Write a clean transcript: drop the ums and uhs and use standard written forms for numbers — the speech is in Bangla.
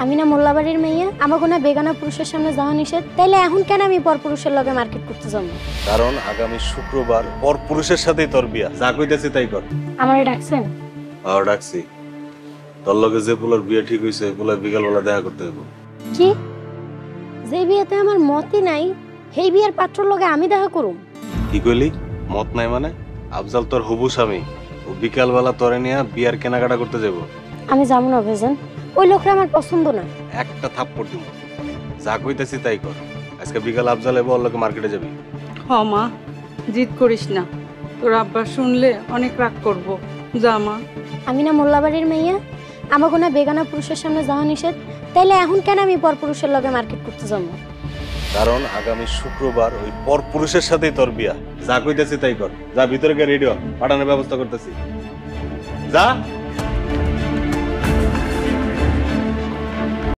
আমি না মোল্লাবাড়ির মেয়ে, আমাকে না বেগানা পুরুষের সামনে যাওয়া নিষেধ, তাইলে এখন কেন আমি পরপুরুষের লগে মার্কেট করতে যাবো? কারণ আগামী শুক্রবার পর পুরুষের সাথেই তোর বিয়া, যা কইতেছি তাই কর। আমারে ডাকছেন? আর ডাকছি, তোর লগে যে পোলার বিয়ে ঠিক হইছে পোলার বিকালবেলা দেখা করতে হইব। কি? যে বিয়েতে আমার মতই নাই, সেই বিয়ের পাত্রর লগে আমি দেখা করুম? কি কইলি? মত নাই মানে? আফজাল তোর হবু স্বামী, ও বিকালবেলা তোরে নিয়ে বিয়ার কেনাকাটা করতে যাব। আমি যাবো না ভাইজান, ওই লোকটা আমার পছন্দ না। একটা থাপ্পড় দিব, যা কইতেছি তাই কর। আজকে বিকাল আফজাল এবো, ওর লগে মার্কেটে যাবি। হ মা, জিদ করিস না, তোর আব্বা শুনলে অনেক রাগ করব। যা মা। আমি না মোল্লাবাড়ির মেয়ে, আমাকে না বেগানা পুরুষের সামনে যাওয়া নিষেধ, তাইলে এখন কেন আমি পরপুরুষের লগে মার্কেট করতে যাবো? কারণ আগামী শুক্রবার ওই পর পুরুষের সাথেই তোর বিয়া, যা কইতেছি তাই কর। যা ভিতরে গিয়ে রেডি হ, পাঠানোর ব্যবস্থা করতেছি। যা।